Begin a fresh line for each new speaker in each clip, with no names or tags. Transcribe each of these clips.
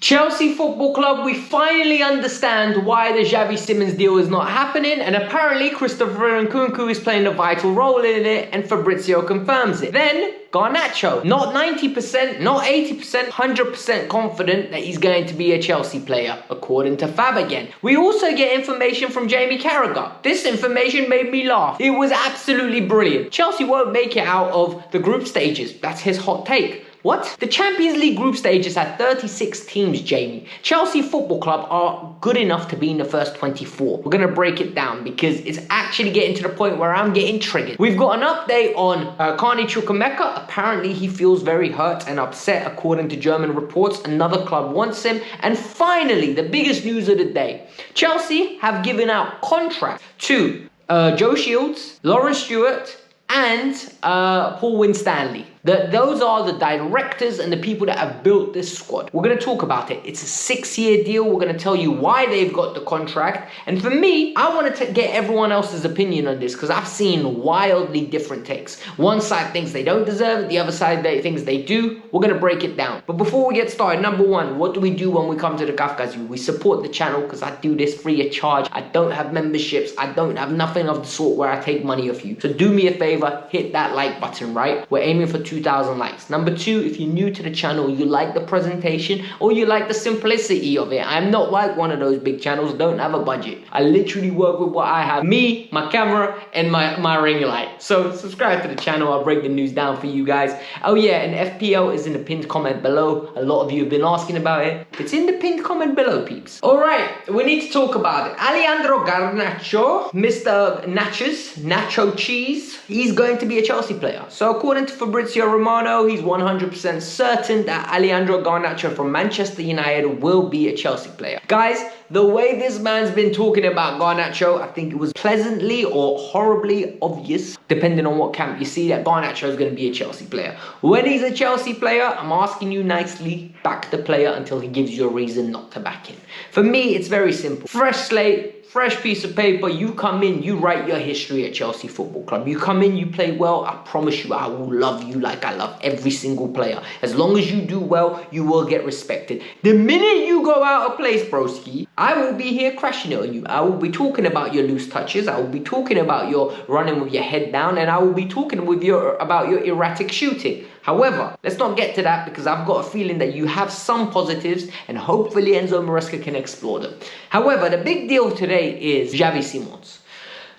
Chelsea Football Club, we finally understand why the Xavi Simons deal is not happening, and apparently Christopher Nkunku is playing a vital role in it, and Fabrizio confirms it. Then Garnacho, not 90%, not 80%, 100% confident that he's going to be a Chelsea player, according to Fab again. We also get information from Jamie Carragher. This information made me laugh. It was absolutely brilliant. Chelsea won't make it out of the group stages. That's his hot take. What? The Champions League group stages had 36 teams, Jamie. Chelsea Football Club are good enough to be in the first 24. We're going to break it down because it's actually getting to the point where I'm getting triggered. We've got an update on Chukwuemeka. Apparently, he feels very hurt and upset, according to German reports. Another club wants him. And finally, the biggest news of the day. Chelsea have given out contracts to Joe Shields, Lawrence Stewart, and Paul Winstanley. Those are the directors and the people that have built this squad. We're going to talk about it. It's a 6-year deal. We're going to tell you why they've got the contract. And for me, I want to get everyone else's opinion on this because I've seen wildly different takes. One side thinks they don't deserve it. The other side thinks they do. We're going to break it down. But before we get started, number one, what do we do when we come to the Kavkas View? We support the channel because I do this free of charge. I don't have memberships. I don't have nothing of the sort where I take money off you. So do me a favor, hit that like button, right? We're aiming for 2,000 likes. Number two, if you're new to the channel, you like the presentation or you like the simplicity of it. I'm not like one of those big channels, don't have a budget. I literally work with what I have. Me, my camera, and my ring light. So subscribe to the channel. I'll break the news down for you guys. Oh yeah, and FPL is in the pinned comment below. A lot of you have been asking about it. It's in the pinned comment below, peeps. All right, we need to talk about it. Alejandro Garnacho, Mr. Nacho Cheese, he's going to be a Chelsea player. So according to Fabrizio Romano, he's 100% certain that Alejandro Garnacho from Manchester United will be a Chelsea player. Guys, the way this man's been talking about Garnacho, I think it was pleasantly or horribly obvious, depending on what camp you see, that Garnacho is going to be a Chelsea player. When he's a Chelsea player, I'm asking you nicely, back the player until he gives you a reason not to back him. For me, it's very simple. Fresh slate. Fresh piece of paper, you come in, you write your history at Chelsea Football Club. You come in, you play well, I promise you I will love you like I love every single player. As long as you do well, you will get respected. The minute you go out of place, broski, I will be here crashing it on you. I will be talking about your loose touches, I will be talking about your running with your head down, and I will be talking with about your erratic shooting. However, let's not get to that because I've got a feeling that you have some positives and hopefully Enzo Maresca can explore them. However, the big deal today is Xavi Simons.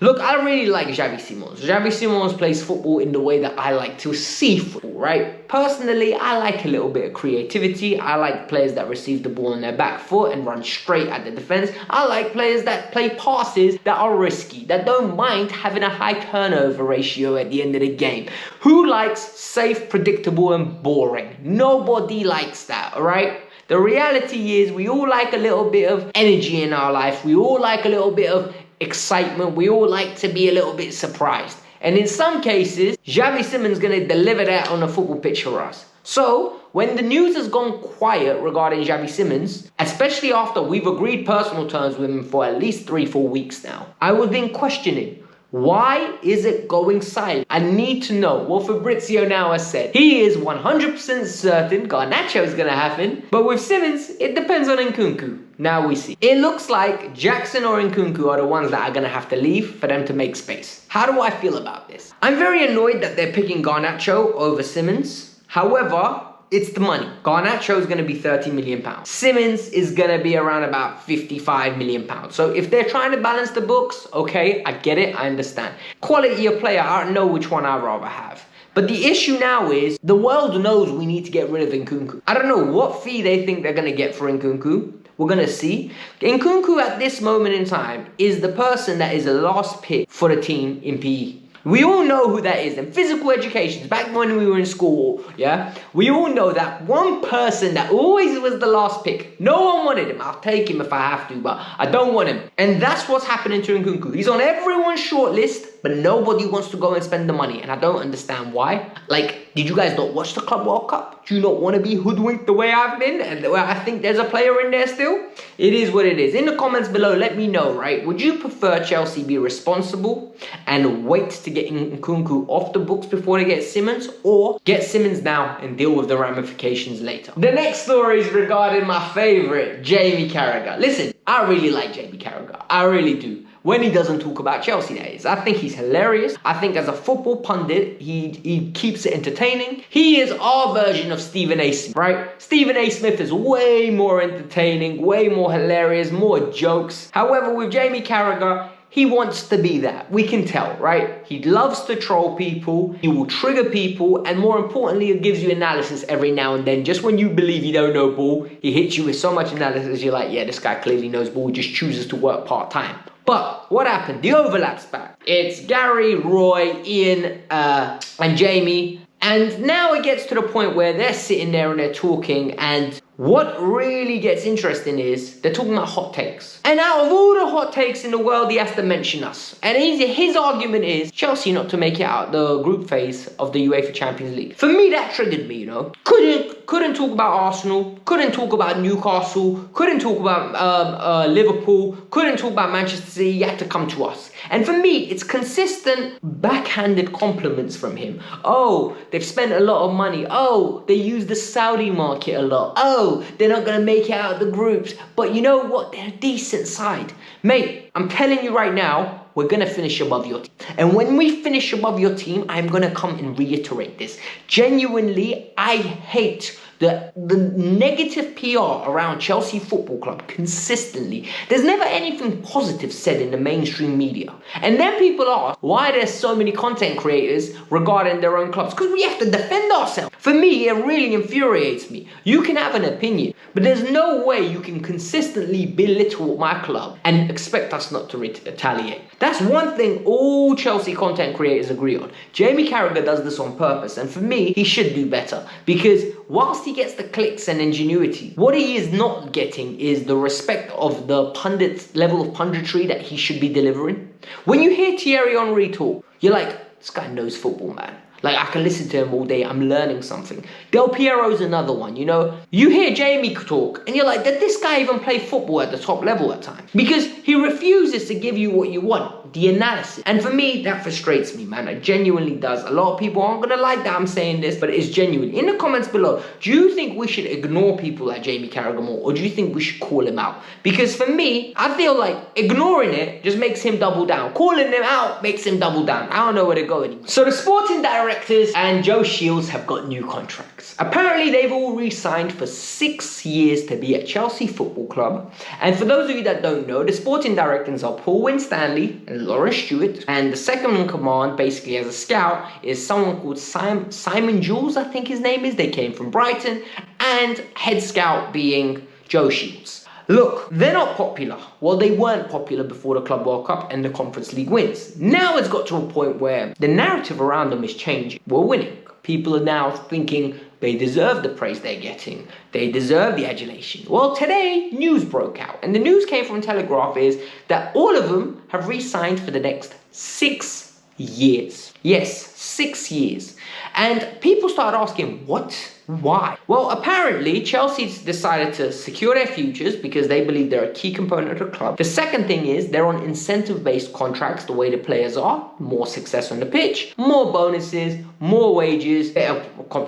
Look, I really like Xavi Simons. Xavi Simons plays football in the way that I like to see football, right? Personally, I like a little bit of creativity. I like players that receive the ball on their back foot and run straight at the defense. I like players that play passes that are risky, that don't mind having a high turnover ratio at the end of the game. Who likes safe, predictable, and boring? Nobody likes that, all right? The reality is we all like a little bit of energy in our life. We all like a little bit of excitement. We all like to be a little bit surprised. And in some cases, Xavi Simons is going to deliver that on the football pitch for us. So, when the news has gone quiet regarding Xavi Simons, especially after we've agreed personal terms with him for at least 3-4 weeks now, I was then questioning, why is it going silent? I need to know. Well, Fabrizio now has said he is 100% certain Garnacho is going to happen. But with Simons, it depends on Nkunku. Now we see. It looks like Jackson or Nkunku are the ones that are going to have to leave for them to make space. How do I feel about this? I'm very annoyed that they're picking Garnacho over Simons. However, it's the money. Garnacho is going to be £30 million. Simons is going to be around about £55 million. So if they're trying to balance the books, okay, I get it, I understand. Quality of player, I don't know which one I'd rather have. But the issue now is, the world knows we need to get rid of Nkunku. I don't know what fee they think they're going to get for Nkunku. We're going to see. Nkunku at this moment in time is the person that is the last pick for the team in PE. We all know who that is. And physical education, back when we were in school, yeah, we all know that one person that always was the last pick. No one wanted him. I'll take him if I have to, but I don't want him. And that's what's happening to Nkunku. He's on everyone's short list, but nobody wants to go and spend the money. And I don't understand why. Like, did you guys not watch the Club World Cup? Do you not want to be hoodwinked the way I've been? And the way I think there's a player in there still? it is what it is. In the comments below, let me know, right? Would you prefer Chelsea be responsible and wait to get Nkunku off the books before they get Simons, or get Simons now and deal with the ramifications later? The next story is regarding my favourite, Jamie Carragher. Listen, I really like Jamie Carragher. I really do. When he doesn't talk about Chelsea, that is. I think he's hilarious. I think as a football pundit, he keeps it entertaining. He is our version of Stephen A. Smith, right? Stephen A. Smith is way more entertaining, way more hilarious, more jokes. However, with Jamie Carragher, he wants to be that. We can tell, right? He loves to troll people. He will trigger people. And more importantly, it gives you analysis every now and then. Just when you believe you don't know ball, he hits you with so much analysis, you're like, yeah, this guy clearly knows ball. He just chooses to work part-time. But what happened? The overlap's back. It's Gary, Roy, Ian, and Jamie. And now it gets to the point where they're sitting there and they're talking, and what really gets interesting is they're talking about hot takes. And out of all the hot takes in the world, he has to mention us. And his argument is Chelsea not to make it out the group phase of the UEFA Champions League. For me, that triggered me, you know. Couldn't talk about Arsenal, couldn't talk about Newcastle, couldn't talk about Liverpool, couldn't talk about Manchester City. He had to come to us. And for me, it's consistent backhanded compliments from him. Oh, they've spent a lot of money. Oh, they use the Saudi market a lot. Oh, they're not going to make it out of the groups. But you know what? They're a decent side. Mate, I'm telling you right now, we're going to finish above your team. And when we finish above your team, I'm going to come and reiterate this. Genuinely, I hate the negative PR around Chelsea Football Club consistently. There's never anything positive said in the mainstream media. And then people ask why there's so many content creators regarding their own clubs. Because we have to defend ourselves. For me, it really infuriates me. You can have an opinion, but there's no way you can consistently belittle my club and expect us not to retaliate. That's one thing all Chelsea content creators agree on. Jamie Carragher does this on purpose, and for me, he should do better. Because whilst he gets the clicks and ingenuity, what he is not getting is the respect of the pundit level of punditry that he should be delivering. When you hear Thierry Henry talk, you're like, this guy knows football, man. Like, I can listen to him all day. I'm learning something. Del Piero's another one, you know. You hear Jamie talk, and you're like, did this guy even play football at the top level at times? Because he refuses to give you what you want, the analysis. And for me, that frustrates me, man. It genuinely does. A lot of people aren't going to like that I'm saying this, but it's genuine. In the comments below, do you think we should ignore people like Jamie Carragher more, or do you think we should call him out? Because for me, I feel like ignoring it just makes him double down. Calling him out makes him double down. I don't know where to go anymore. So the sporting directors and Joe Shields have got new contracts. Apparently, they've all re-signed for 6 years to be at Chelsea Football Club. And for those of you that don't know, the sporting directors are Paul Winstanley and Lawrence Stewart. And the second in command, basically as a scout, is someone called Simon Jules, I think his name is. They came from Brighton. And head scout being Joe Shields. Look, they're not popular. Well, they weren't popular before the Club World Cup and the Conference League wins. Now it's got to a point where the narrative around them is changing. We're winning. People are now thinking they deserve the praise they're getting. They deserve the adulation. Well, today, news broke out. And the news came from Telegraph is that all of them have re-signed for the next 6 years. Yes, 6 years. And people started asking, what? Why? Well, apparently, Chelsea's decided to secure their futures because they believe they're a key component of the club. The second thing is they're on incentive-based contracts the way the players are. More success on the pitch, more bonuses, more wages, better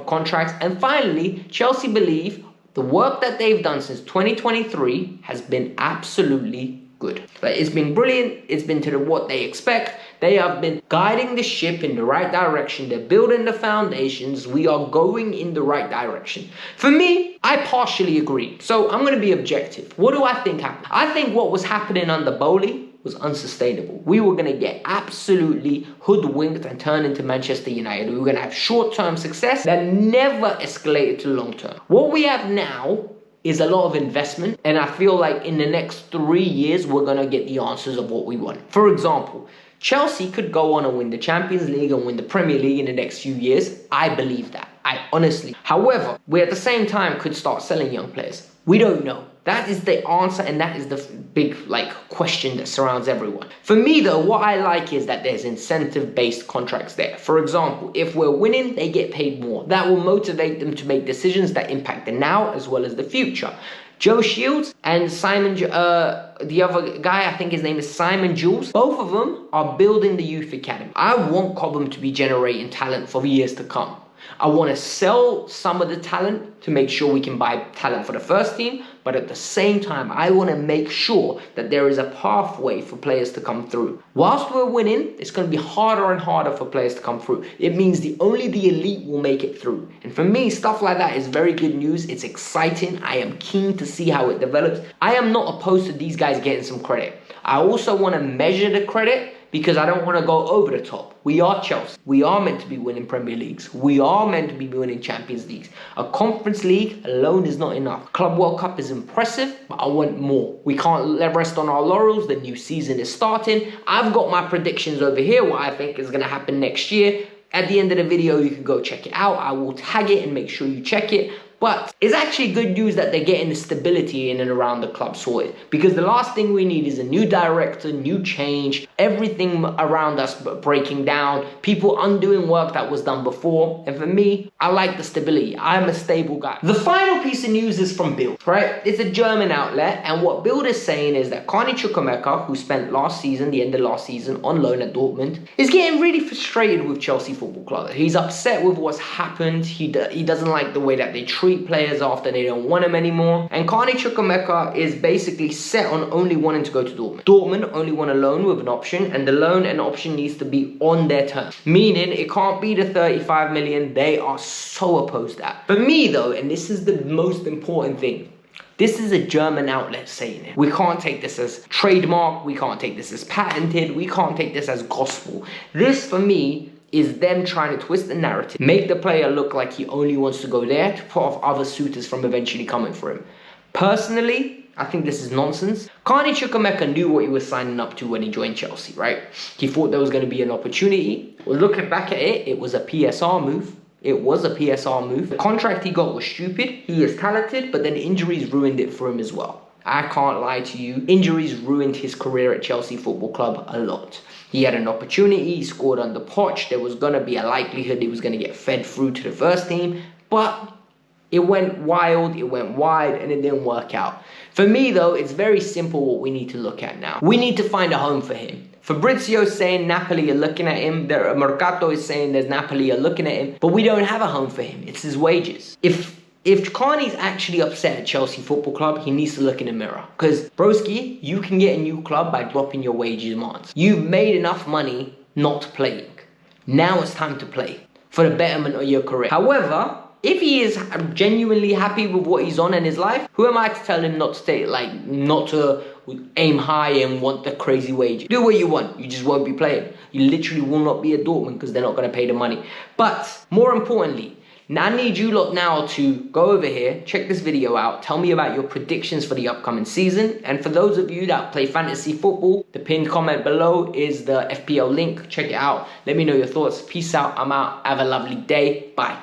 contracts. And finally, Chelsea believe the work that they've done since 2023 has been absolutely good. But it's been brilliant. It's been to what they expect. They have been guiding the ship in the right direction. They're building the foundations. We are going in the right direction. For me, I partially agree. So I'm going to be objective. What do I think happened? I think what was happening under Bowley was unsustainable. We were going to get absolutely hoodwinked and turned into Manchester United. We were going to have short-term success that never escalated to long-term. What we have now is a lot of investment, and I feel like in the next 3 years we're going to get the answers of what we want. For example, Chelsea could go on and win the Champions League and win the Premier League in the next few years. I believe that. I honestly. However, we at the same time could start selling young players. We don't know. That is the answer, and that is the big question that surrounds everyone. For me though, what I like is that there's incentive-based contracts there. For example, if we're winning, they get paid more. That will motivate them to make decisions that impact the now as well as the future. Joe Shields and Simon, the other guy, I think his name is Simon Jules. Both of them are building the youth academy. I want Cobham to be generating talent for the years to come. I want to sell some of the talent to make sure we can buy talent for the first team, but at the same time, I want to make sure that there is a pathway for players to come through. Whilst we're winning, it's going to be harder and harder for players to come through. It means only the elite will make it through. And for me, stuff like that is very good news. It's exciting. I am keen to see how it develops. I am not opposed to these guys getting some credit. I also want to measure the credit because I don't want to go over the top. We are Chelsea. We are meant to be winning Premier Leagues. We are meant to be winning Champions Leagues. A Conference League alone is not enough. Club World Cup is impressive, but I want more. We can't rest on our laurels. The new season is starting. I've got my predictions over here, what I think is going to happen next year. At the end of the video, you can go check it out. I will tag it and make sure you check it. But it's actually good news that they're getting the stability in and around the club sorted. Because the last thing we need is a new director, new change, everything around us breaking down, people undoing work that was done before. And for me, I like the stability. I'm a stable guy. The final piece of news is from Bild, right? It's a German outlet. And what Bild is saying is that Chukwuemeka, who spent the end of last season on loan at Dortmund, is getting really frustrated with Chelsea Football Club. He's upset with what's happened. He doesn't like the way that they treat players after they don't want him anymore. And Chukwuemeka is basically set on only wanting to go to Dortmund. Dortmund only want a loan with an option, and the loan and option needs to be on their terms. Meaning it can't be the 35 million. They are so opposed to that. For me though, and this is the most important thing, this is a German outlet saying it. We can't take this as trademark. We can't take this as patented. We can't take this as gospel. This for me is them trying to twist the narrative, make the player look like he only wants to go there to put off other suitors from eventually coming for him. Personally, I think this is nonsense. Chukwuemeka knew what he was signing up to when he joined Chelsea, right? He thought there was going to be an opportunity. Well, looking back at it, it was a PSR move. It was a PSR move. The contract he got was stupid. He is talented, but then injuries ruined it for him as well. I can't lie to you. Injuries ruined his career at Chelsea Football Club a lot. He had an opportunity, he scored under Poch. There was going to be a likelihood he was going to get fed through to the first team. But it went wild, it went wide, and it didn't work out. For me, though, it's very simple what we need to look at now. We need to find a home for him. Fabrizio is saying Napoli are looking at him. Mercato is saying there's Napoli are looking at him. But we don't have a home for him. It's his wages. If Carney's actually upset at Chelsea Football Club, he needs to look in the mirror. Because, broski, you can get a new club by dropping your wage demands. You've made enough money not playing. Now it's time to play for the betterment of your career. However, if he is genuinely happy with what he's on in his life, who am I to tell him not to aim high and want the crazy wage? Do what you want, you just won't be playing. You literally will not be at Dortmund because they're not going to pay the money. But, more importantly, I need you lot now to go over here, check this video out, tell me about your predictions for the upcoming season. And for those of you that play fantasy football, the pinned comment below is the FPL link. Check it out. Let me know your thoughts. Peace out. I'm out. Have a lovely day. Bye.